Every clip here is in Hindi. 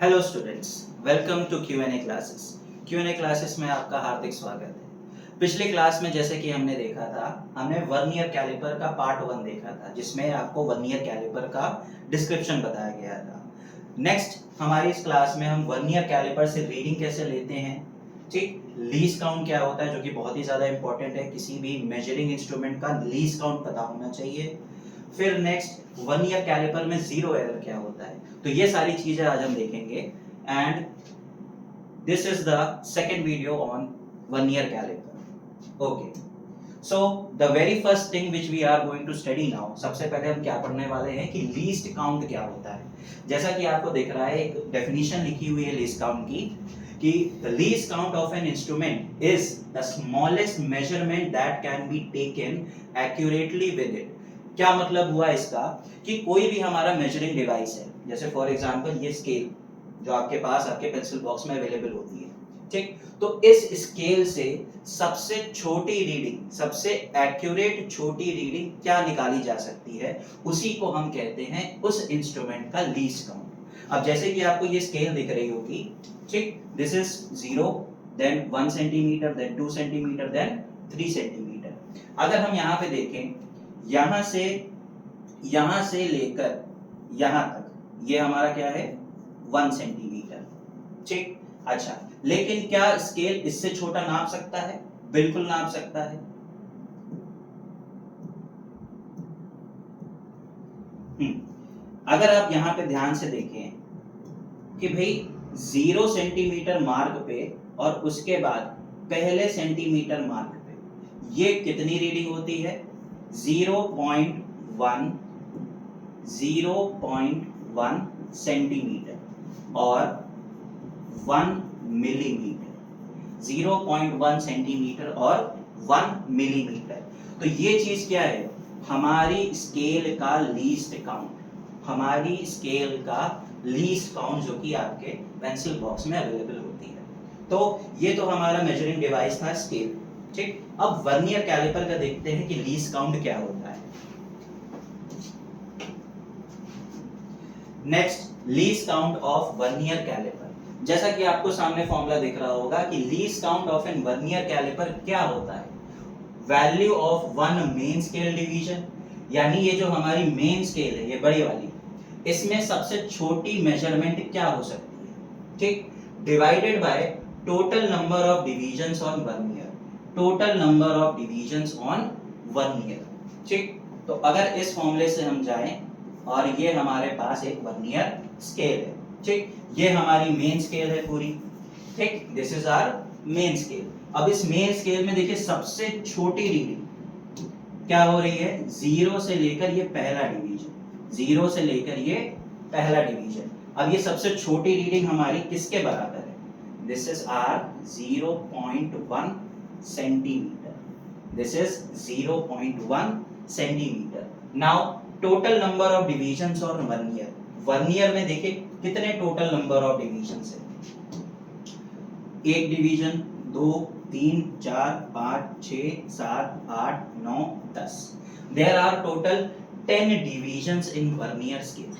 Hello students, welcome to Q&A classes. Q&A classes में आपका हार्दिक स्वागत है। पिछली क्लास में जैसे कि हमने देखा था, हमने वर्नियर कैलिपर का पार्ट 1 देखा था, जिसमें आपको वर्नियर कैलिपर का डिस्क्रिप्शन बताया गया था। नेक्स्ट हमारी इस क्लास में हम वर्नियर कैलिपर से रीडिंग कैसे लेते हैं, ठीक, लीस्ट काउंट क्या होता है, जो कि बहुत ही ज़्यादा इंपॉर्टेंट है। किसी भी मेजरिंग इंस्ट्रूमेंट का लीस्ट काउंट पता होना चाहिए। फिर नेक्स्ट वर्नियर कैलिपर में जीरो एरर क्या होता है, तो ये सारी चीजें आज हम देखेंगे। And this is the second video on vernier caliper. Okay, so the very first thing which we are going to study now, सबसे पहले हम क्या पढ़ने वाले हैं कि लीस्ट काउंट क्या होता है। जैसा कि आपको दिख रहा है, एक डेफिनेशन लिखी हुई है लीस्ट काउंट की, कि the least count of an instrument is the smallest measurement that can be taken accurately with it. क्या मतलब हुआ इसका, कि कोई भी हमारा मेजरिंग डिवाइस है, जैसे फॉर एग्जांपल ये स्केल जो आपके पास आपके पेंसिल बॉक्स में अवेलेबल होती है, ठीक, तो इस स्केल से सबसे छोटी रीडिंग, सबसे एक्यूरेट छोटी रीडिंग क्या निकाली जा सकती है, उसी को हम कहते हैं उस इंस्ट्रूमेंट का लीस्ट काउंट। अब जैसे कि आपको ये स्केल दिख रही होगी, ठीक, this is 0, then 1 centimetre, then 2 centimetre, then 3 centimetre. अगर हम यहाँ पे देखें, यहां से लेकर यहां तक, ये हमारा क्या है, 1 सेंटीमीटर, ठीक। अच्छा, लेकिन क्या स्केल इससे छोटा नाप सकता है? बिल्कुल नाप सकता है। अगर आप यहां पे ध्यान से देखें कि भाई 0 सेंटीमीटर मार्क पे और उसके बाद पहले सेंटीमीटर मार्क पे ये कितनी रीडिंग होती है? 0.1 सेंटीमीटर और 1 मिलीमीटर। 0.1 सेंटीमीटर और 1 मिलीमीटर। तो ये चीज क्या है? हमारी स्केल का लीस्ट काउंट, हमारी स्केल का लीस्ट काउंट, जो कि आपके पेंसिल बॉक्स में अवेलेबल होती है। तो ये तो हमारा मेजरिंग डिवाइस था, स्केल, ठीक। अब वर्नियर कैलिपर का देखते हैं कि लीस्ट काउंट क्या होता है। Next, least count of vernier caliper. जैसा कि आपको सामने फॉर्मूला दिख रहा होगा कि least count of an vernier caliper क्या होता है? Value of one main scale division, यानी ये जो हमारी मेन स्केल है, ये बड़ी वाली, इसमें सबसे छोटी मेजरमेंट क्या हो सकती है, ठीक, divided by total number of divisions on vernier, total number of divisions on vernier, ठीक। तो अगर इस फॉर्मूले से हम जाएं, और ये हमारे पास एक वर्नियर स्केल है, ठीक, ये हमारी मेन स्केल है पूरी, ठीक, this is our main scale. अब इस मेन स्केल में देखिए सबसे छोटी रीडिंग क्या हो रही है? 0 से लेकर ये पहला डिवीजन, 0 से लेकर ये पहला डिवीजन। अब ये सबसे छोटी रीडिंग हमारी किसके बराबर है? This is our 0.1 centimetre, this is 0.1 centimetre. Now total number of divisions on vernier, vernier में देखिए कितने टोटल नंबर ऑफ डिवीजंस है? एक division, 2, 3, 4, 5, 6, 7, 8, 9, 10। There are total 10 divisions in vernier scale.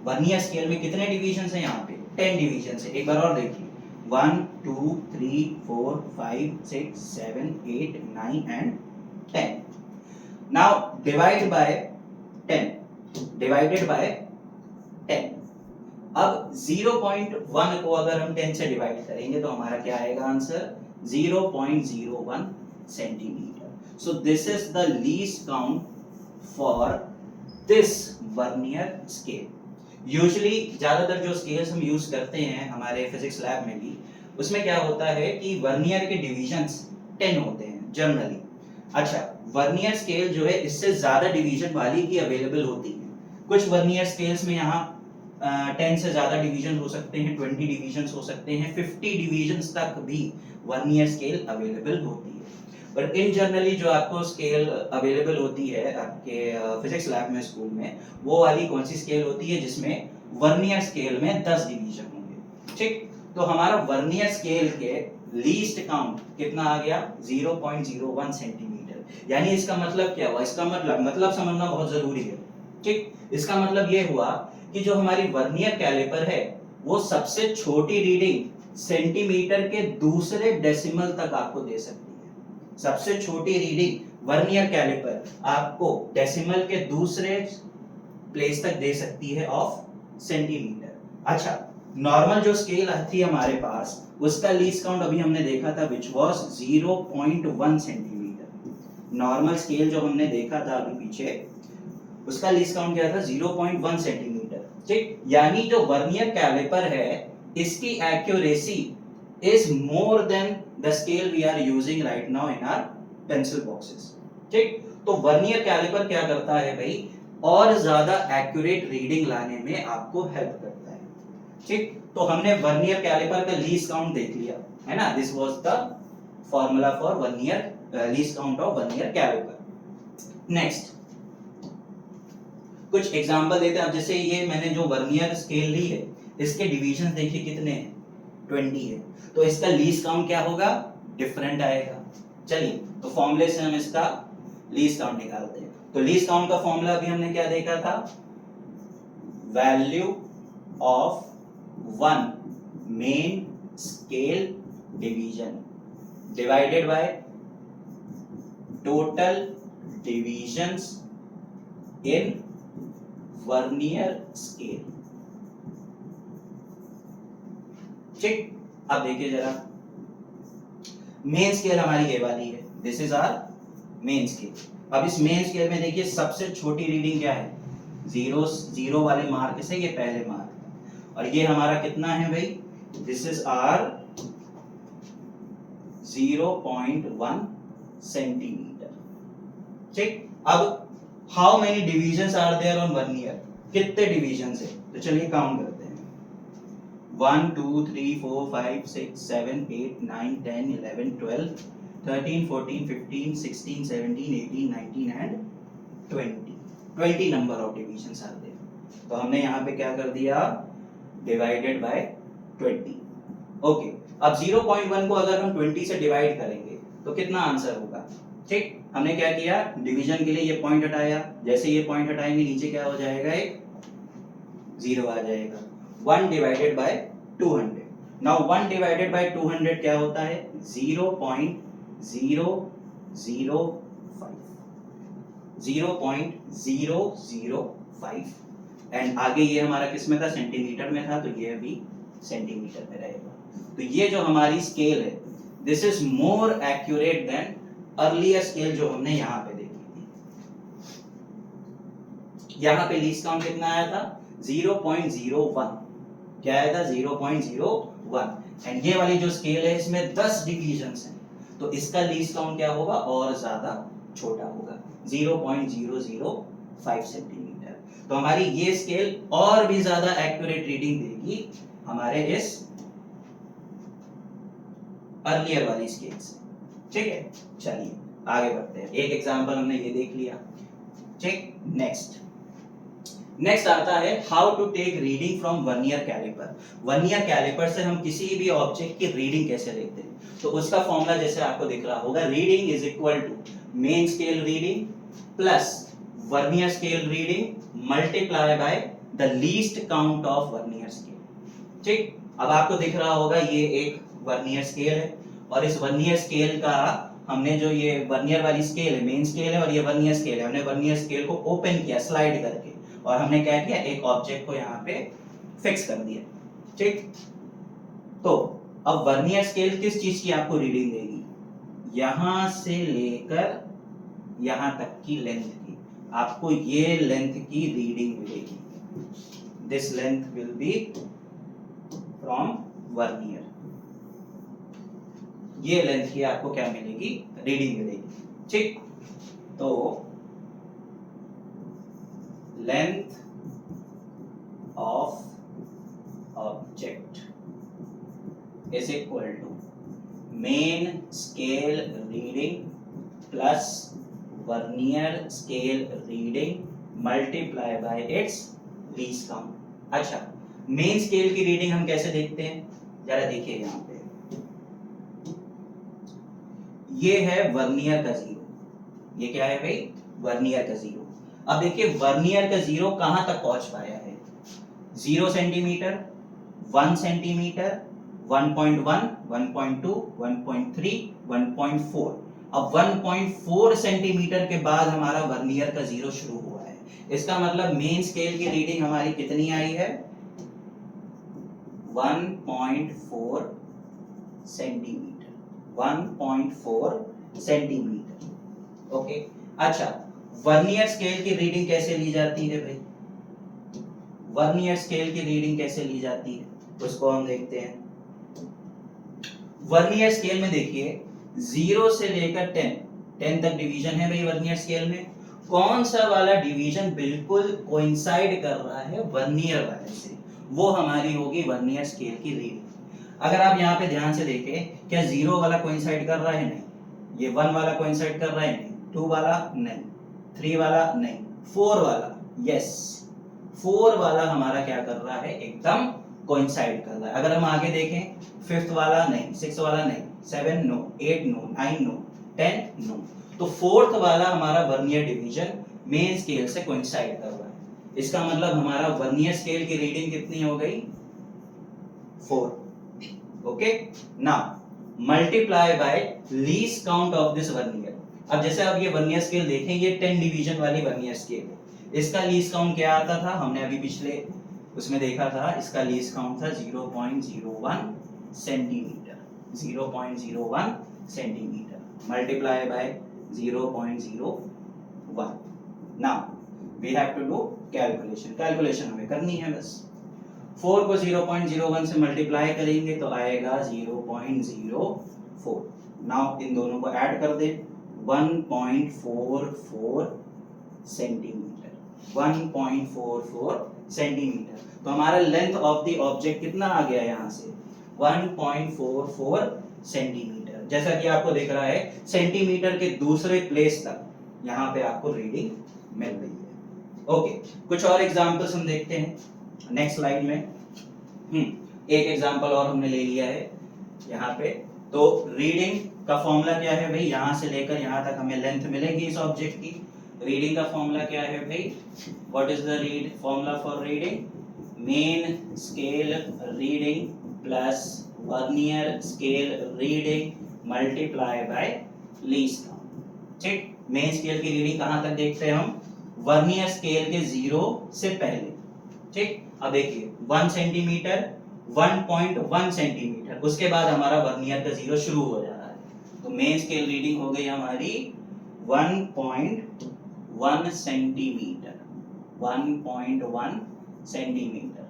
Vernier scale में कितने डिवीजंस हैं? यहाँ पे 10 डिवीजंस है। एक बार और देखिए, 1, 2, 3, 4, 5, 6, 7, 8, 9 and 10। Now divide by 10, divided by 10। अब 0.1 को अगर हम 10 से डिवाइड करेंगे तो हमारा क्या आएगा answer? 0.01 centimetre. So this is the least count for this vernier scale. Usually ज्यादातर जो स्केल्स हम यूज करते हैं हमारे फिजिक्स लैब में भी, उसमें क्या होता है कि वर्नियर के डिवीजंस 10 होते हैं जनरली। अच्छा, वर्नियर स्केल जो है इससे ज्यादा डिवीजन वाली भी अवेलेबल होती है। कुछ वर्नियर स्केल्स में यहाँ 10 से ज्यादा डिवीजन हो सकते हैं, 20 डिवीजन हो सकते हैं, 50 डिवीजन तक भी वर्नियर स्केल अवेलेबल होती है। पर इन जनरली जो आपको स्केल अवेलेबल होती है आपके फिजिक्स लैब में, स्कूल में, वो वाली कौन सी स्केल होती है? जिसमें वर्नियर स्केल में 10 डिवीजन होंगे, ठीक। तो हमारा वर्नियर स्केल के लीस्ट काउंट कितना आ गया? 0.01 सेंटीमीटर। यानी इसका मतलब क्या हुआ? इसका मतलब समझना बहुत जरूरी है, ठीक। इसका मतलब ये हुआ कि जो हमारी वर्नियर कैलिपर है वो सबसे छोटी रीडिंग सेंटीमीटर के दूसरे डेसिमल तक आपको दे सकती है। सबसे छोटी रीडिंग वर्नियर कैलिपर आपको डेसिमल के दूसरे प्लेस तक दे सकती है ऑफ सेंटीमीटर। अच्छा, नॉर्मल जो स्केल थी हमारे पास, उसका लीस्ट काउंट अभी हमने देखा था which was 0.1 centimetre. Normal scale जो हमने देखा था अभी पीछे, उसका लीस्ट काउंट क्या था? 0.1 सेंटीमीटर। ठीक, यानी जो वर्नियर कैलिपर है, इसकी accuracy is more than the scale we are using right now in our pencil boxes. ठीक, तो वर्नियर कैलिपर क्या करता है भाई? और ज्यादा एक्यूरेट रीडिंग लाने में आपको हेल्प करता है। ठीक, तो हमने वर्नियर कैलिपर का लीस्ट काउंट देख लिया है ना। This was the formula for vernier least count of vernier caliper. Next कुछ एग्जांपल देते हैं। अब जैसे ये मैंने जो वर्नियर स्केल ली है, इसके डिवीजन देखिए कितने हैं? 20 है। तो इसका लीस्ट काउंट क्या होगा? डिफरेंट आएगा। चलिए, तो फॉर्मूले से हम इसका लीस्ट काउंट निकालते हैं। तो लीस्ट काउंट का फॉर्मूला अभी हमने क्या देखा था? Value of one main scale division divided by total divisions in vernier scale. ठीक, अब देखिए जरा, मेन स्केल हमारी ये वाली है। This is our main scale. अब इस मेन स्केल में देखिए सबसे छोटी रीडिंग क्या है? जीरो वाले मार्क से ये पहले मार्क है, और ये हमारा कितना है भाई? This is our 0.1 centimetre. ठीक, अब how many divisions are there on vernier? कितने डिविजन्स है? तो चलिए काउंट करते हैं। 1 2 3 4 5 6 7 8 9 10 11 12 13 14 15 16 17 18 19 and 20 number of divisions are there. तो हमने यहाँ पे क्या कर दिया? Divided by 20। ओके, अब 0.1 को अगर हम 20 से डिवाइड करेंगे तो कितना आंसर होगा? ठीक, हमने क्या किया? डिवीजन के लिए ये पॉइंट हटाया। जैसे ये पॉइंट हटाएंगे, नीचे क्या हो जाएगा? एक 0 आ जाएगा। 1 divided by 200। Now 1 divided by 200 क्या होता है? 0.005। 0.005। एंड आगे ये हमारा किस में था? सेंटीमीटर में था, तो ये भी सेंटीमीटर में रहेगा। तो ये जो हमारी स्केल है, this is more accurate then earlier scale जो हमने यहाँ पे देखी थी। यहाँ पे लीस्ट काउंट कितना आया था? 0.01। क्या आया था? 0.01। एंड ये वाली जो स्केल है, इसमें 10 डिविजन्स हैं, तो इसका लीस्ट काउंट क्या होगा? और ज्यादा छोटा होगा, 0.005 सेंटीमीटर। तो हमारी ये स्केल और भी ज्यादा एक्यूरेट रीडिंग देगी हमारे इस अर्लियर वाली स्केल से। ठीक है, चलिए आगे बढ़ते हैं। एक एग्जांपल हमने ये देख लिया। ठीक, नेक्स्ट आता है how to take reading from vernier caliper. Vernier caliper से हम किसी भी ऑब्जेक्ट की रीडिंग कैसे लेते हैं? तो उसका फॉर्मूला जैसे आपको दिख रहा होगा, reading is equal to main scale reading plus vernier scale reading multiply by the least count of vernier scale. ठीक, अब आपको दिख रहा होगा ये एक वर्नियर स्केल है, और इस वर्नियर स्केल का हमने जो ये वर्नियर वाली स्केल है, मेन स्केल है, और ये वर्नियर स्केल है, हमने वर्नियर स्केल को ओपन किया स्लाइड करके, और हमने क्या किया? एक ऑब्जेक्ट को यहाँ पे फिक्स कर दिया। ठीक, तो अब वर्नियर स्केल किस चीज की आपको रीडिंग देगी? यहां से लेकर यहां तक की लेंथ की, आपको ये लेंथ की रीडिंग मिलेगी। This length will be from vernier. ये लेंथ की आपको क्या मिलेगी? रीडिंग मिलेगी। ठीक, तो length of object is equal to main scale reading plus vernier scale reading multiply by its least count. अच्छा, मेन स्केल की रीडिंग हम कैसे देखते हैं? जरा देखिए यहाँ पे, ये है वर्नियर का 0। ये क्या है भाई? वर्नियर का 0। अब देखिए वर्नियर का 0 कहां तक पहुंच पाया है? 0 सेंटीमीटर, 1 सेंटीमीटर, 1.1, 1.2, 1.3, 1.4। अब 1.4 सेंटीमीटर के बाद हमारा वर्नियर का जीरो शुरू हुआ है। इसका मतलब मेन स्केल की रीडिंग हमारी कितनी आई है? 1.4 सेंटीमीटर, 1.4 सेंटीमीटर। ओके, अच्छा, वर्नियर स्केल की रीडिंग कैसे ली जाती है भाई? वर्नियर स्केल की रीडिंग कैसे ली जाती है उसको हम देखते हैं। वर्नियर स्केल में देखिए 0 से लेकर 10 तक डिवीजन है भाई वर्नियर स्केल में। कौन सा वाला डिवीजन बिल्कुल कोइंसाइड कर रहा है वर्नियर वाले से, वो हमारी होगी वर्नियर स्केल की रीडिंग। अगर आप यहाँ पे ध्यान से देखें, क्या 0 वाला कोइंसाइड कर रहा है? नहीं। ये 1 वाला कोइंसाइड कर रहा है? नहीं। 2 वाला? नहीं। 3 वाला? नहीं। 4 वाला? यस, 4 वाला हमारा क्या कर रहा है? एकदम कोइंसाइड कर रहा है। अगर हम आगे देखें, 5th वाला नहीं, 6 वाला नहीं, 7 नो, 8 नो, 9 नो, 10 नो। तो 4th वाला हमारा वर्नियर डिवीजन मेन स्केल से कोइंसाइड कर रहा है। इसका मतलब हमारा वर्नियर स्केल की रीडिंग कितनी हो गई? 4। Okay, now multiply by least count of this vernier. अब जैसे आप ये वर्नियर स्केल देखें, ये 10 डिवीजन वाली वर्नियर स्केल है। इसका लीस्ट काउंट क्या आता था? हमने अभी पिछले उसमें देखा था, इसका लीस्ट काउंट था 0.01 centimetre. 0.01 centimetre multiply by 0.01। Now we have to do calculation हमें करनी है बस। 4 को 0.01 से मल्टीप्लाई करेंगे तो आएगा 0.04। नाउ इन दोनों को ऐड कर दे, 1.44 सेंटीमीटर, 1.44 सेंटीमीटर। तो हमारा लेंथ ऑफ द ऑब्जेक्ट कितना आ गया यहाँ से? 1.44 सेंटीमीटर। जैसा कि आपको दिख रहा है, सेंटीमीटर के दूसरे प्लेस तक यहाँ पे आपको रीडिंग मिल रही है। ओके, कुछ और एग्जांपल्स हम देखते हैं नेक्स्ट स्लाइड में। एक एग्जांपल और हमने ले लिया है यहाँ पे। तो रीडिंग का फॉर्मूला क्या है भाई? यहाँ से लेकर यहाँ तक हमें लेंथ मिलेगी इस ऑब्जेक्ट की। रीडिंग का फॉर्मूला क्या है भाई? What is the read formula for reading? Main scale reading plus vernier scale reading multiply bye least count. ठीक, मेन स्केल की रीडिंग कहां तक देखते हैं हम? वर्नियर स्केल के 0 से पहले। ठीक, अब देखिए 1 सेंटीमीटर, 1.1 सेंटीमीटर, उसके बाद हमारा वर्नियर का 0 शुरू हो जा रहा है। तो मेन स्केल रीडिंग हो गई हमारी 1.1 centimetre, 1.1 centimetre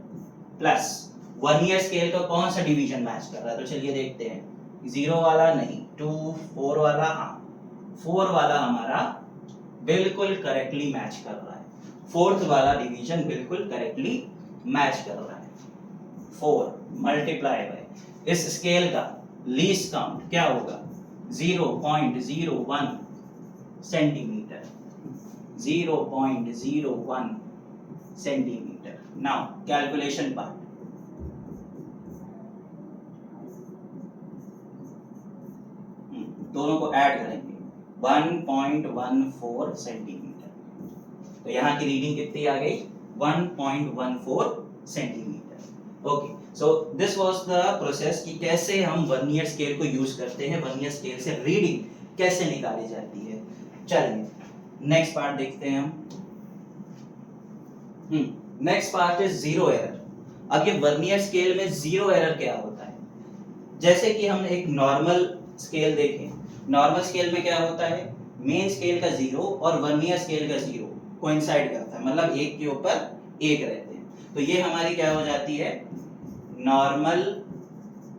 plus vernier scale का कौन सा डिवीजन मैच कर रहा है? तो चलिए देखते हैं। 0 वाला नहीं, 2, 4 वाला, हाँ 4 वाला हमारा बिल्कुल करेक्टली मैच कर रहा है। 4th वाला डिवीजन बिल्कुल करेक्टली मैच कर रहा है। 4 मल्टीप्लाई बाय इस स्केल का लीस्ट काउंट क्या होगा? 0.01 centimetre, 0.01 centimetre. Now calculation part. दोनों को ऐड करेंगे, 1.14 सेंटीमीटर। तो यहाँ की रीडिंग कितनी आ गई? 1.14 centimetre. Okay, so this was the process कि कैसे हम वर्नियर स्केल को यूज करते हैं, वर्नियर स्केल से रीडिंग कैसे निकाली जाती है। चलिए नेक्स्ट पार्ट देखते हैं हम। Next part is zero error. अब ये वर्नियर स्केल में जीरो एरर क्या होता है? जैसे कि हम एक नॉर्मल स्केल देखें, नॉर्मल स्केल में क्या होता है? मेन स्केल का 0 और वर्नियर स्केल का 0 कोइंसाइड करता है, मतलब एक के ऊपर एक रहते हैं। तो ये हमारी क्या हो जाती है? Normal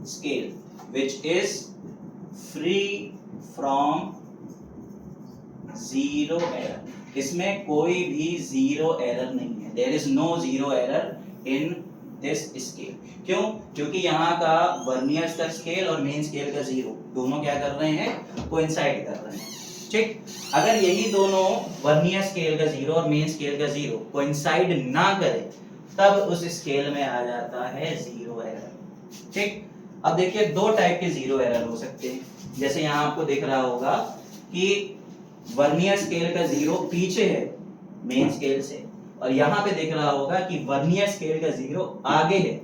scale which is free from zero error. इसमें कोई भी जीरो एरर नहीं है। There is no zero error in this scale. क्यों? क्योंकि यहाँ का वर्नियर का स्केल और मेन स्केल का 0 दोनों क्या कर रहे हैं? कोइंसाइड कर रहे हैं। ठीक, अगर यही दोनों वर्नियर स्केल का 0 और मेन स्केल का 0 कोइंसाइड ना करे, तब उस स्केल में आ जाता है जीरो एरर। ठीक, अब देखिए दो टाइप के जीरो एरर हो सकते हैं। जैसे यहाँ आपको दिख रहा होगा कि वर्नियर स्केल का 0 पीछे है मेन स्केल से, और यहाँ पे दिख रहा होगा कि वर्नियर स्केल का 0 आगे है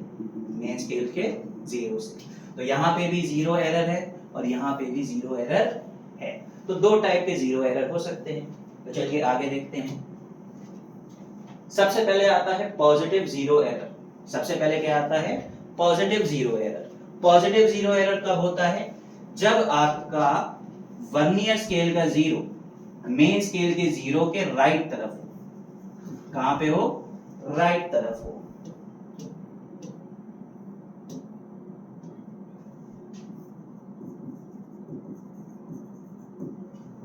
मेन स्केल के 0 से। तो यहाँ पे भी 0 एरर है और यहाँ पे भी 0 एरर है। तो दो टाइप के 0 एरर हो सकते हैं। तो चलिए आगे देखते हैं। सबसे पहले आता है पॉजिटिव 0 एरर। सबसे पहले क्या आता है? Positive 0 error. पॉजिटिव 0 एरर कब होता है? जब आपका वर्नियर स्केल का 0 मेन स्केल के 0 के राइट तरफ हो। कहां पे हो? राइट तरफ हो।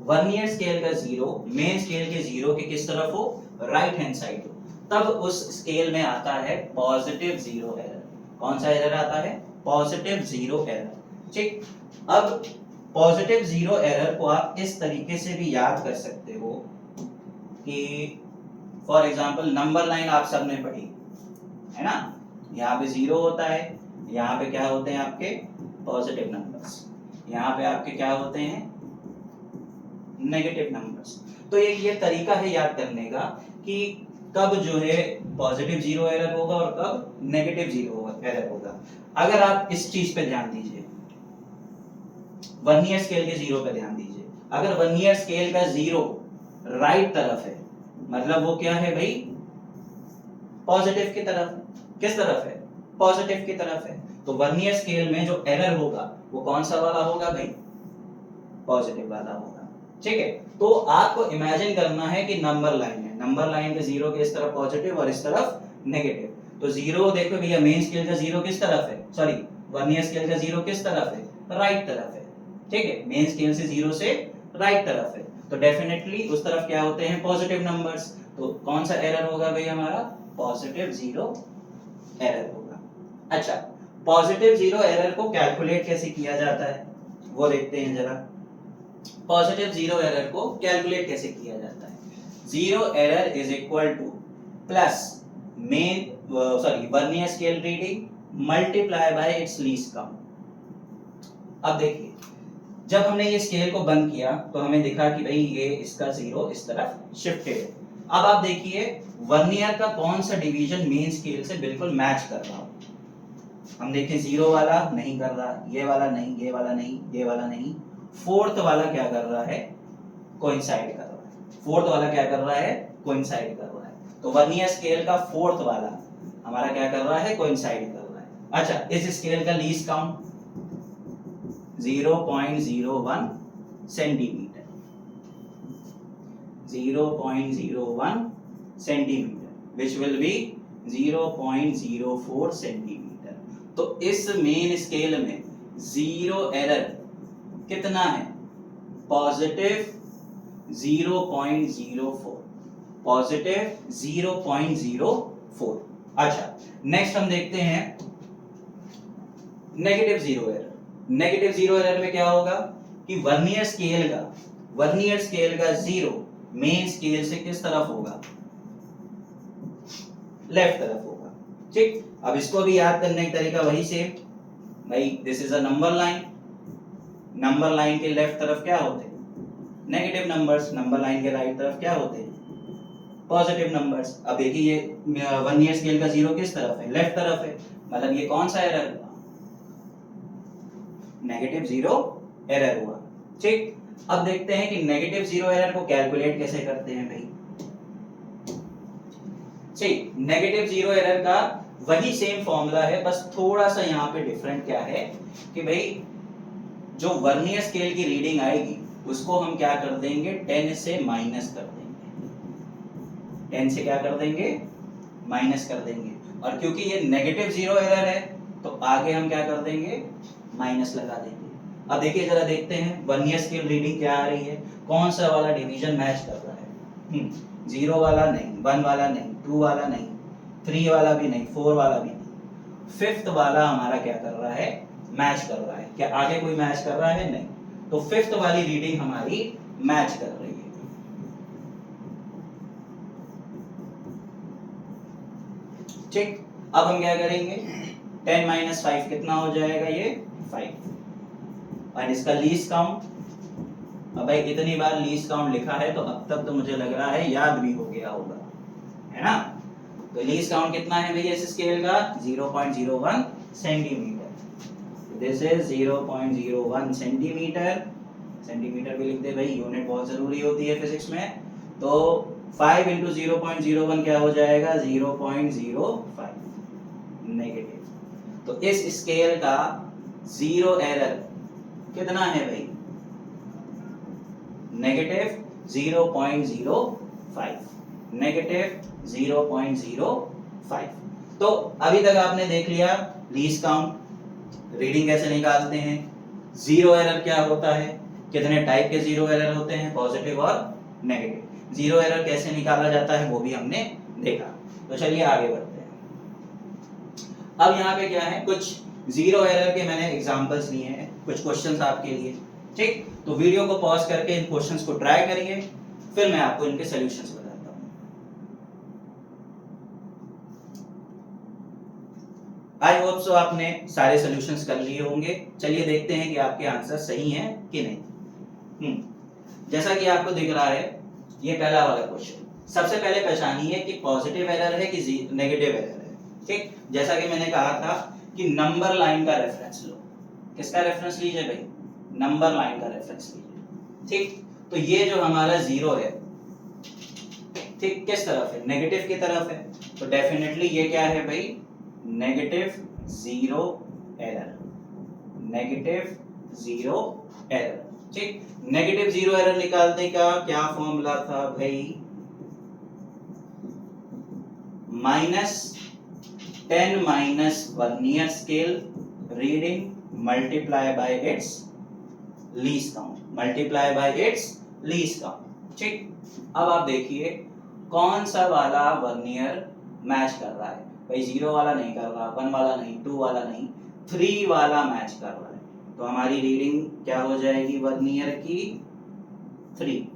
वर्नियर स्केल का 0 मेन स्केल के 0 के किस तरफ हो? राइट हैंड साइड हो। तब उस स्केल में आता है पॉजिटिव 0 एरर। कौन सा एरर आता है? Positive 0 error. ठीक। अब पॉजिटिव 0 एरर को आप इस तरीके से भी याद कर सकते हो कि फॉर एग्जांपल नंबर लाइन आप सबने पढ़ी है ना। यहाँ पे 0 होता है, यहाँ पे क्या होते हैं आपके? Positive numbers. यहाँ पे आपके क्या होते हैं? Negative numbers. तो एक ये तरीका है याद करने का कि कब जो है पॉजिटिव 0 एरर होगा और कब नेगेटिव 0 एरर होगा। अगर आप इस चीज पे ध्यान दीजिए, वर्नियर स्केल के 0 पे ध्यान दीजिए। अगर वर्नियर स्केल का 0 राइट तरफ है, मतलब वो क्या है भाई? पॉजिटिव की तरफ। किस तरफ है? पॉजिटिव की तरफ है। तो वर्नियर स्केल में जो एरर होगा वो कौन सा वाला होगा भाई? पॉजिटिव वाला होगा। ठीक है। तो आपको इमेजिन करना है कि नंबर लाइन है, नंबर लाइन के 0 के इस तरफ पॉजिटिव और इस तरफ नेगेटिव। तो 0 देखो भैया, मेन स्केल का 0 किस तरफ है? सॉरी, वर्नियर स्केल का 0 किस तरफ है? राइट तरफ है। ठीक है, मेन स्केल से 0 से राइट तरफ है। तो डेफिनेटली उस तरफ क्या होते हैं? Positive numbers. तो कौन सा एरर होगा भाई हमारा? पॉजिटिव 0 एरर होगा। अच्छा, पॉजिटिव 0 एरर को कैलकुलेट कैसे किया जाता है वो देखते हैं जरा। पॉजिटिव 0 एरर को कैलकुलेट कैसे किया जाता है? 0 error is equal two plus vernier scale reading multiply by its least count. अब देखिए, जब हमने ये स्केल को बंद किया तो हमें दिखा कि भाई ये इसका 0 इस तरफ शिफ्टेड है। अब आप देखिए वर्नियर का कौन सा डिवीजन मेन स्केल से बिल्कुल मैच कर रहा हो। हम देखें 0 वाला नहीं कर रहा, ये वाला नहीं, ये वाला नहीं, ये वाला नहीं। फोर्थ वाला क्या कर रहा है? कोइंसाइड कर रहा है। फोर्थ वाला क्या कर रहा है? कोइंसाइड कर रहा है। तो वर्नियर स्केल का फोर्थ वाला हमारा क्या कर रहा है? कोइंसाइड कर रहा है। अच्छा, इस स्केल का least count 0.01 centimetre. 0.01 centimetre which will be 0.04 centimetre. तो इस मेन स्केल में 0 एरर कितना है? पॉजिटिव 0.04। पॉजिटिव 0.04। अच्छा, नेक्स्ट हम देखते हैं नेगेटिव 0 एरर। नेगेटिव 0 एरर में क्या होगा कि वर्नियर स्केल का 0 मेन स्केल से किस तरफ होगा? लेफ्ट तरफ होगा। ठीक। अब इसको भी याद करने का तरीका वही से भाई, this is a number line. Number line के लेफ्ट तरफ क्या होते हैं? Negative numbers. नंबर लाइन के राइट तरफ क्या होते हैं? Positive numbers. अब देखिए ये वर्नियर स्केल का 0 किस तरफ है? लेफ्ट तरफ है। मतलब ये कौन सा एरर हुआ? नेगेटिव 0 एरर हुआ। ठीक। अब देखते हैं कि नेगेटिव 0 एरर को कैलकुलेट कैसे करते हैं भाई। ठीक, नेगेटिव 0 एरर का वही सेम फॉर्मूला है, बस थोड़ा सा यहाँ पे डिफरेंट क्या है कि भाई जो वर्नियर स्केल की रीडिंग आएगी उसको हम क्या कर देंगे? 10 से माइनस कर देंगे। 10 से क्या कर देंगे? माइनस कर देंगे। और क्योंकि ये नेगेटिव 0 एरर है तो आगे हम क्या कर देंगे? माइनस लगा देंगे। अब देखिए जरा, देखते हैं वर्नियर स्केल रीडिंग क्या आ रही है, कौन सा वाला डिवीजन मैच कर रहा है। 0 वाला नहीं, 1 वाला नहीं, 2 वाला नहीं, 3 वाला भी नहीं, 4 वाला भी नहीं। 5th वाला हमारा क्या कर रहा है? मैच कर रहा है। क्या आगे कोई मैच कर रहा है? नहीं। तो 5th वाली रीडिंग हमारी मैच कर रही है। ठीक। अब हम क्या करेंगे? 10 - 5 कितना हो जाएगा? ये 5। और इसका लीस्ट काउंट, अब भाई इतनी बार लीस्ट काउंट लिखा है तो अब तक तो मुझे लग रहा है याद भी हो गया होगा, है ना। तो लीस्ट काउंट कितना है भैया इस स्केल का? 0.01 centimetre. This is 0.01 centimetre. Centimetre भी लिख दे भाई, यूनिट बहुत जरूरी होती है फिजिक्स में। तो 5 इंटू 0.01 क्या हो जाएगा? 0.05 नेगेटिव। तो इस स्केल का जीरो एरर कितना है भाई? Negative 0.05, negative 0.05। तो अभी तक आपने देख लिया लीस्ट काउंट, रीडिंग कैसे निकालते हैं, जीरो एरर क्या होता है, कितने टाइप के जीरो एरर होते हैं, पॉजिटिव और नेगेटिव, जीरो एरर कैसे निकाला जाता है वो भी हमने देखा। तो चलिए आगे बढ़ते हैं। अब यहाँ पे क्या है, कुछ जीरो एरर के मैंने एग्जांपल्स लिए हैं, कुछ क्वेश्चंस आपके लिए, ठीक। तो वीडियो को पॉज करके इन क्वेश्चंस को ट्राई करिए, फिर मैं आपको इनके सॉल्यूशंस बताता हूँ। आई होप सो आपने सारे सॉल्यूशंस कर लिए होंगे। चलिए देखते हैं कि आपके आंसर सही हैं कि नहीं। जैसा कि आपको दिख रहा है, ये पहला वाला क्वेश्चन, सबसे पहले पहचानिए कि पॉजिटिव एरर है कि नेगेटिव एरर है, ठीक। जैसा कि मैंने कहा था कि नंबर लाइन का रेफरेंस लो। किसका रेफरेंस लीजिए भाई? नंबर लाइन का रेफरेंस लीजिए, ठीक। तो ये जो हमारा जीरो है, ठीक, किस तरफ है? नेगेटिव की तरफ है। तो डेफिनेटली ये क्या है भाई? Negative zero error, negative zero error, ठीक। नेगेटिव जीरो एरर निकालने का क्या फॉर्मूला था भाई? -10 minus vernier scale reading multiply by its least count, multiply by its least count, ठीक। अब आप देखिए कौन सा वाला वर्नियर मैच कर रहा है भाई? जीरो वाला नहीं कर रहा, 1 वाला नहीं, 2 वाला नहीं, 3 वाला मैच कर रहा है। तो हमारी रीडिंग क्या हो जाएगी वर्नियर की? 3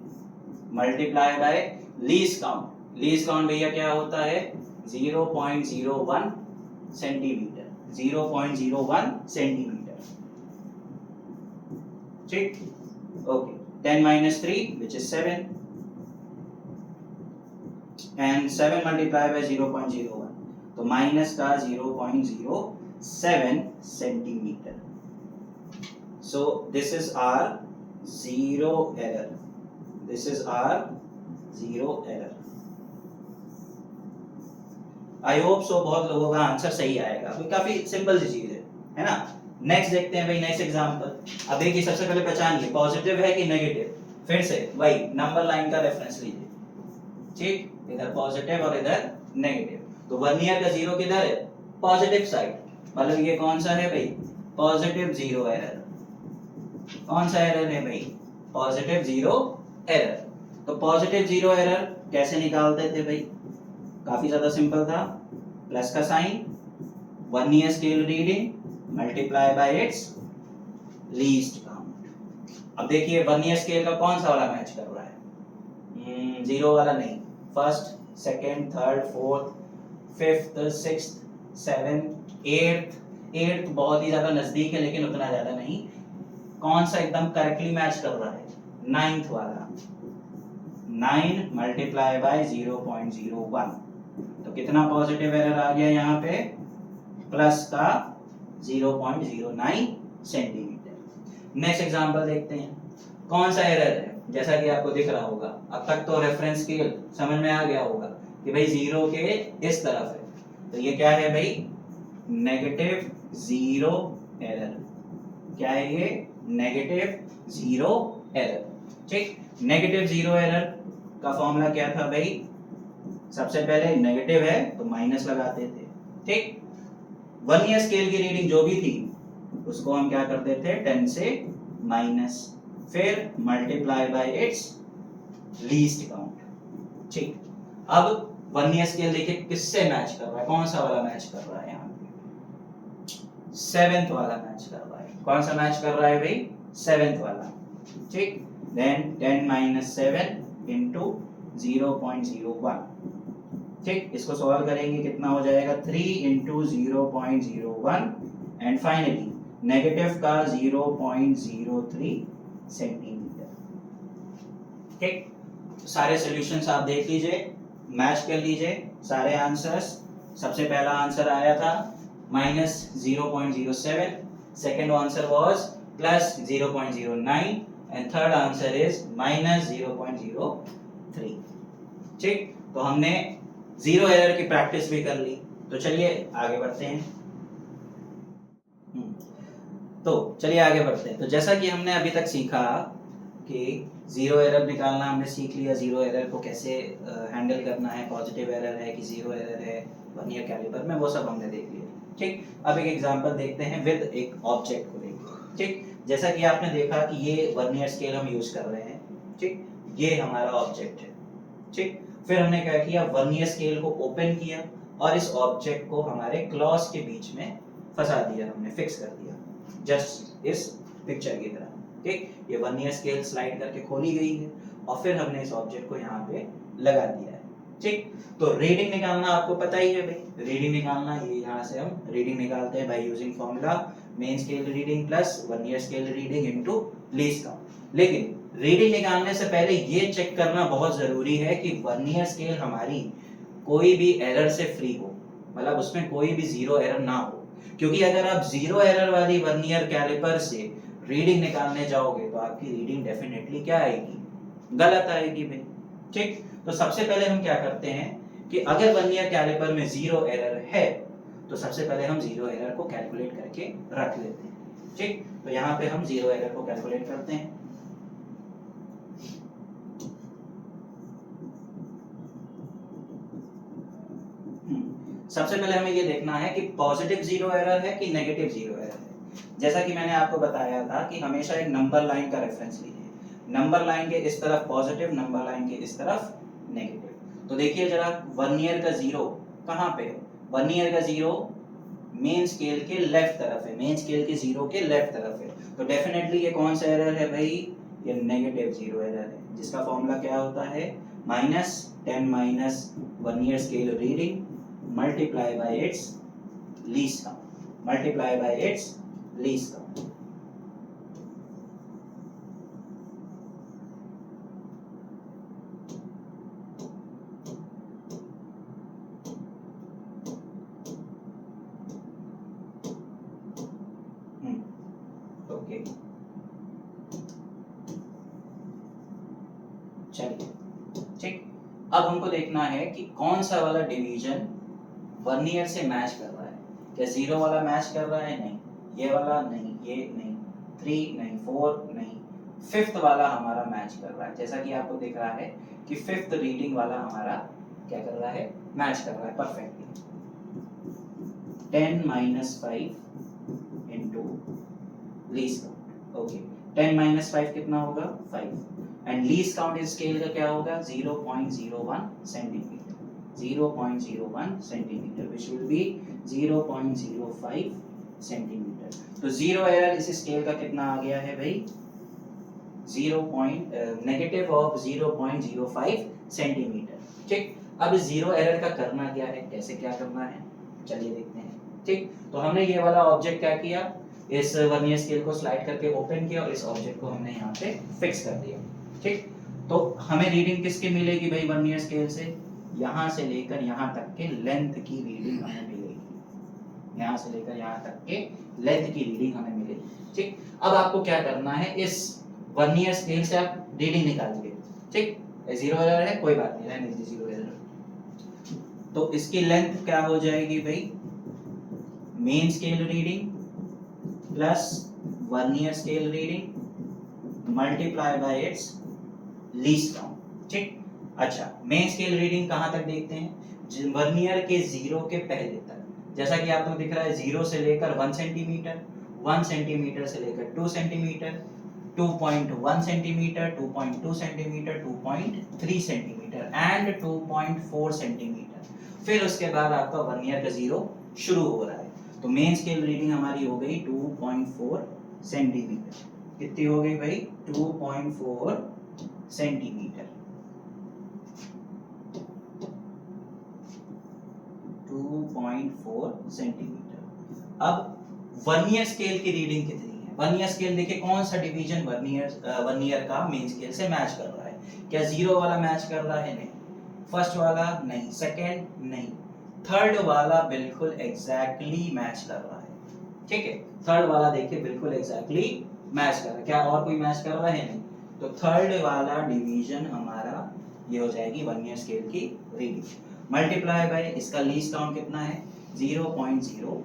multiply by least count. Least count भैया क्या होता है? 0.01 सेंटीमीटर, 0.01 सेंटीमीटर, ठीक। Okay, 10 minus 3 which is 7 and 7 multiplied by 0.01, तो माइनस का 0.07 centimetre. So this is our zero error, this is our zero error। I hope so बहुत लोगों का आंसर सही आएगा, काफी सिंपल सी चीज है ना। नेक्स्ट देखते हैं भाई, नेक्स्ट एग्जांपल। अब देखिए सबसे पहले पहचानिए पॉजिटिव है कि नेगेटिव। फिर से वही नंबर लाइन का रेफरेंस लीजिए, ठीक, इधर पॉजिटिव और इधर नेगेटिव। तो वर्नियर का जीरो किधर है? पॉजिटिव साइड, मतलब ये कौन सा है भाई? Positive zero error. कौन सा एरर है भाई? Positive zero error. तो पॉजिटिव जीरो एरर कैसे निकालते थे भाई? काफी ज्यादा सिंपल था, प्लस का sign, vernier scale reading multiply by its least count. अब देखिए वर्नियर स्केल का कौन सा वाला मैच कर रहा है? जीरो वाला नहीं, first, second, third, fourth, fifth, sixth, seventh, eighth बहुत ही ज्यादा नजदीक है लेकिन उतना ज्यादा नहीं। कौन सा एकदम करेक्टली मैच कर रहा है? नाइन्थ वाला, 9 मल्टीप्लाई बाय 0.01। तो कितना पॉजिटिव एरर आ गया यहाँ पे? प्लस का 0.09 सेंटीमीटर। नेक्स्ट एग्जांपल देखते हैं, कौन सा एरर है? जैसा कि आपको दिख रहा होगा, अब तक तो रेफरेंस स्केल समझ में आ गया होगा कि भाई जीरो के इस तरफ है। तो ये क्या है भाई? Negative zero error. क्या है ये? नेगेटिव जीरो एरर, ठीक। नेगेटिव जीरो एरर का फॉर्मूला क्या था भाई? सबसे पहले नेगेटिव है तो माइनस लगाते थे, ठीक। वर्नियर स्केल की रीडिंग जो भी थी उसको हम क्या करते थे? 10 से माइनस, फिर multiply by its least count, ठीक। अब वर्नियर स्केल देखिए किससे मैच कर रहा है? कौन सा वाला मैच कर रहा है? यहाँ पे 7th वाला मैच कर रहा है। कौन सा मैच कर रहा है भाई? 7th वाला, ठीक। देन 10 minus 7 into 0.01, ठीक। इसको सॉल्व करेंगे कितना हो जाएगा? 3 into 0.01 एंड फाइनली नेगेटिव का 0.03 सेंटीमीटर, ठीक। तो सारे सॉल्यूशंस आप देख लीजिए, मैच कर लीजिए सारे आंसर्स। सबसे पहला आंसर आया था minus 0.07, second answer was plus 0.09 and third answer is minus 0.03। ठीक, तो हमने जीरो एरर की प्रैक्टिस भी कर ली। तो चलिए आगे बढ़ते हैं। तो चलिए आगे बढ़ते हैं। तो जैसा कि हमने अभी तक सीखा कि जीरो एरर निकालना हमने सीख लिया, जीरो एरर को कैसे हैंडल करना है, पॉजिटिव एरर है कि जीरो एरर है वर्नियर कैलिपर में, वो सब हमने देख लिया। ठीक, अब एक एग्जांपल देखते हैं विद एक ऑब्जेक्ट को लेकर। ठीक, जैसा कि आपने देखा कि ये वर्नियर स्केल हम यूज कर रहे हैं। ठीक, ये हमारा ऑब्जेक्ट है। ठीक, फिर हमने क्या किया, वर्नियर स्केल को ओपन किया और इस ऑब्जेक्ट को हमारे क्लॉज के बीच में फंसा दिया, हमने फिक्स कर दिया जस्ट इस पिक्चर की तरह। ठीक, ये वर्नियर स्केल स्लाइड करके खोली गई है और फिर हमने इस ऑब्जेक्ट को यहाँ पे लगा दिया है। ठीक, तो रीडिंग निकालना आपको पता ही है भाई, रीडिंग निकालना, ये यहाँ से हम रीडिंग निकालते हैं by using formula main scale reading plus vernier scale reading into least count. लेकिन रीडिंग निकालने से पहले ये चेक करना बहुत जरूरी है कि वर्नियर स्केल हमारी कोई भी एरर से फ्री हो, मतलब उसमें कोई भी जीरो एरर ना हो। क्योंकि अगर आप जीरो एरर वाली वर्नियर कैलिपर से रीडिंग निकालने जाओगे तो आपकी रीडिंग डेफिनेटली क्या आएगी, गलत आएगी भाई। ठीक, तो सबसे पहले हम क्या करते हैं कि अगर वर्नियर कैलिपर में जीरो एरर है तो सबसे पहले हम जीरो एरर को कैलकुलेट करके रख लेते हैं। ठीक, तो यहाँ पे हम जीरो एरर को कैलकुलेट करते हैं। सबसे पहले हमें ये देखना है कि पॉजिटिव जीरो एरर है कि नेगेटिव जीरो एरर है। जैसा कि मैंने आपको बताया था कि हमेशा एक नंबर लाइन का रेफरेंस लीजिए, नंबर लाइन के इस तरफ पॉजिटिव, नंबर लाइन के इस तरफ नेगेटिव। तो देखिए जरा वर्नियर का जीरो कहाँ पे है, वर्नियर का जीरो मेन स्केल के लेफ्ट तरफ है, मेन स्केल के जीरो के लेफ्ट तरफ है। तो डेफिनेटली ये कौन सा एरर है भाई, ये नेगेटिव जीरो एरर है, जिसका फॉर्मूला क्या होता है, minus 10 minus vernier scale reading multiply by its least count, multiply by its least count। Okay, चलिए ठीक, अब हमको देखना है कि कौन सा वाला डिवीजन वर्नियर से मैच कर रहा है। क्या जीरो वाला मैच कर रहा है, नहीं, ये वाला नहीं, ये नहीं, 3 नहीं, 4 नहीं, फिफ्थ वाला हमारा मैच कर रहा है। जैसा कि आपको दिख रहा है कि फिफ्थ रीडिंग वाला हमारा क्या कर रहा है, मैच कर रहा है perfectly. 10 minus 5 into least count. Okay, 10 minus 5 कितना होगा, 5 एंड लीस्ट काउंट इस स्केल का क्या होगा, 0.01 centimetre, 0.01 centimetre which will be 0.05 centimetre. तो जीरो एरर इस स्केल का कितना आ गया है भाई, नेगेटिव ऑफ 0.05 सेंटीमीटर। ठीक, अब इस जीरो एरर का करना क्या है, कैसे क्या करना है, चलिए देखते हैं। ठीक, तो हमने ये वाला ऑब्जेक्ट क्या किया, इस वर्नियर स्केल को स्लाइड करके ओपन किया और इस ऑब्जेक्ट को हमने यहाँ पे फिक्स कर दिया। ठीक, तो हमें रीडिंग किसकी मिलेगी भाई वर्नियर स्केल से, यहाँ से लेकर यहाँ तक के लेंथ की रीडिंग हमें मिलेगी, यहाँ से लेकर यहाँ तक के लेंथ की रीडिंग हमें मिलेगी। ठीक, अब आपको क्या करना है, इस वर्नियर स्केल से आप रीडिंग निकालिए। ठीक, जीरो एरर है, कोई बात नहीं, रहने दीजिए जीरो एरर। तो इसकी लेंथ क्या हो जाएगी भाई, main scale reading plus vernier scale reading multiply by its least count. ठीक, अच्छा, मेन स्केल रीडिंग कहाँ तक देखते हैं, वर्नियर के जीरो के पहले तक। जैसा कि आपको दिख रहा है, जीरो से लेकर 1 सेंटीमीटर, 1 सेंटीमीटर से लेकर 2 centimetre, 2.1 centimetre, 2.2 centimetre, 2.3 centimetre and 2.4 centimetre. फिर उसके बाद आपका वर्नियर का जीरो शुरू हो रहा है। तो मेन स्केल रीडिंग हमारी हो गई 2.4 सेंटीमीटर। कितनी हो गई भाई, 2.4 सेंटीमीटर, 2.4 सेंटीमीटर। अब वर्नियर स्केल की रीडिंग कितनी है, वर्नियर स्केल देखिए कौन सा डिवीजन वर्नियर का मेन स्केल से मैच कर रहा है। क्या जीरो वाला मैच कर रहा है, नहीं, फर्स्ट वाला नहीं, सेकंड नहीं, थर्ड वाला बिल्कुल एग्जैक्टली मैच कर रहा है, ठीक है। थर्ड वाला देखिए बिल्कुल एग्जैक्टली मैच कर रहा है, क्या और कोई मैच कर रहा है? नहीं। तो थर्ड वाला डिवीजन हमारा ये हो जाएगी वर्नियर स्केल की रीडिंग, मल्टीप्लाई बाय इसका लीस्ट काउंट कितना है 0.01।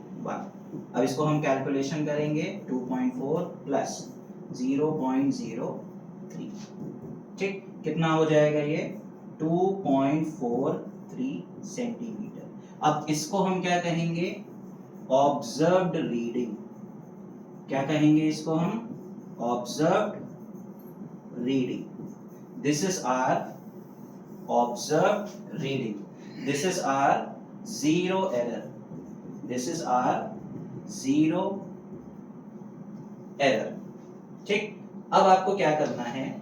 अब इसको हम कैलकुलेशन करेंगे 2.4 प्लस 0.03, ठीक, कितना हो जाएगा ये 2.43 सेंटीमीटर। अब इसको हम क्या कहेंगे? Observed reading. क्या कहेंगे इसको हम? Observed reading. This is our observed reading, this is our zero error, this is our zero error, ठीक। अब आपको क्या करना है?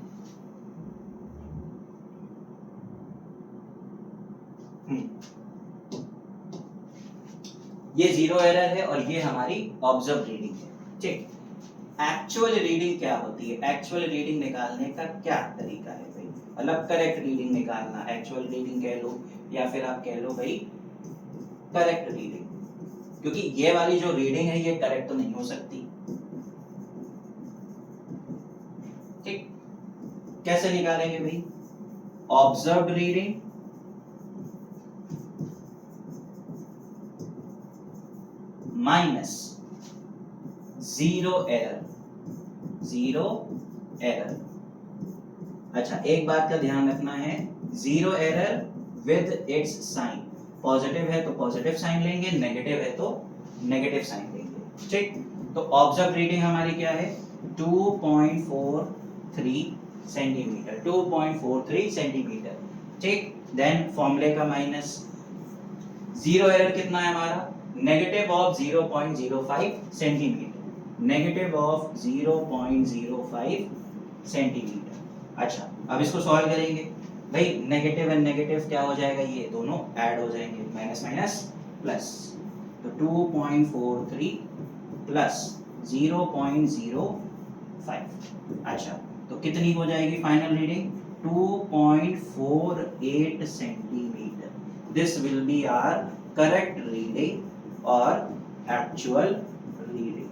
ये जीरो एरर है और ये हमारी ऑब्जर्व रीडिंग है, ठीक। एक्चुअल रीडिंग क्या होती है? एक्चुअल रीडिंग निकालने का क्या तरीका है भाई? मतलब करेक्ट रीडिंग निकालना, एक्चुअल रीडिंग कह लो या फिर आप कह लो भाई करेक्ट रीडिंग, क्योंकि ये वाली जो रीडिंग है ये करेक्ट तो नहीं हो सकती, ठीक। कैसे निकालेंगे भाई? Observed reading minus zero error, zero error. अच्छा, एक बात का ध्यान रखना है, zero error with its sign, positive है तो पॉजिटिव साइन लेंगे, नेगेटिव है तो नेगेटिव साइन लेंगे, ठीक। तो ऑब्जर्व रीडिंग हमारी क्या है 2.43 सेंटीमीटर, 2.43 सेंटीमीटर, ठीक। देन फॉर्मूले का माइनस, जीरो एरर कितना है हमारा negative of 0.05 centimetre, negative of 0.05 centimetre. अच्छा, अब इसको सॉल्व करेंगे भाई, नेगेटिव एंड नेगेटिव क्या हो जाएगा? ये दोनों ऐड हो जाएंगे, माइनस माइनस प्लस, तो 2.43 प्लस 0.05। अच्छा, तो कितनी हो जाएगी final reading? 2.48 centimetre. This will be our correct reading और एक्चुअल रीडिंग।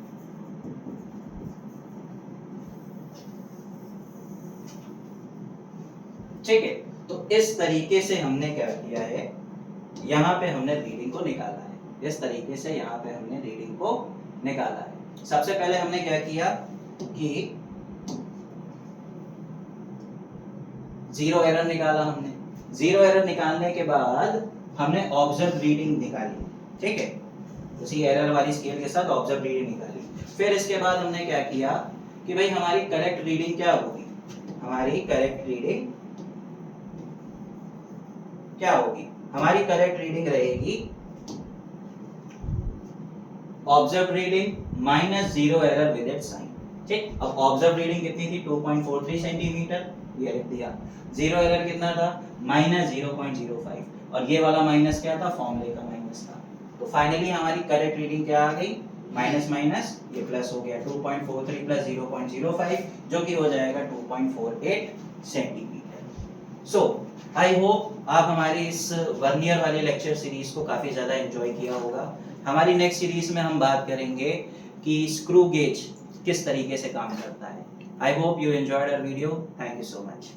ठीक है, तो इस तरीके से हमने क्या किया है, यहाँ पे हमने रीडिंग को निकाला है, इस तरीके से यहाँ पे हमने रीडिंग को निकाला है। सबसे पहले हमने क्या किया कि जीरो एरर निकाला हमने, जीरो एरर निकालने के बाद हमने ऑब्जर्व रीडिंग निकाली, ठीक है, उसी एरर वाली स्केल के साथ ऑब्जर्व रीडिंग निकाली। फिर इसके बाद हमने क्या किया कि भाई हमारी करेक्ट रीडिंग क्या होगी, हमारी करेक्ट रीडिंग क्या होगी, हमारी करेक्ट रीडिंग रहेगी observe reading minus zero error with its sign, ठीक। अब ऑब्जर्व रीडिंग कितनी थी 2.43 सेंटीमीटर, ये लिख दिया, जीरो एरर कितना था माइनस 0.05, और ये वाला माइनस क्या था, फॉर्मूले का माइनस था। तो फाइनली हमारी करेक्ट रीडिंग क्या आ गई, माइनस माइनस ये प्लस हो गया, 2.43 प्लस 0.05 जो कि हो जाएगा 2.48 सेंटीमीटर। सो आई होप आप हमारी इस वर्नियर वाले लेक्चर सीरीज को काफी ज्यादा एंजॉय किया होगा। हमारी नेक्स्ट सीरीज में हम बात करेंगे कि स्क्रू गेज किस तरीके से काम करता है। I hope you enjoyed our video, thank you so much.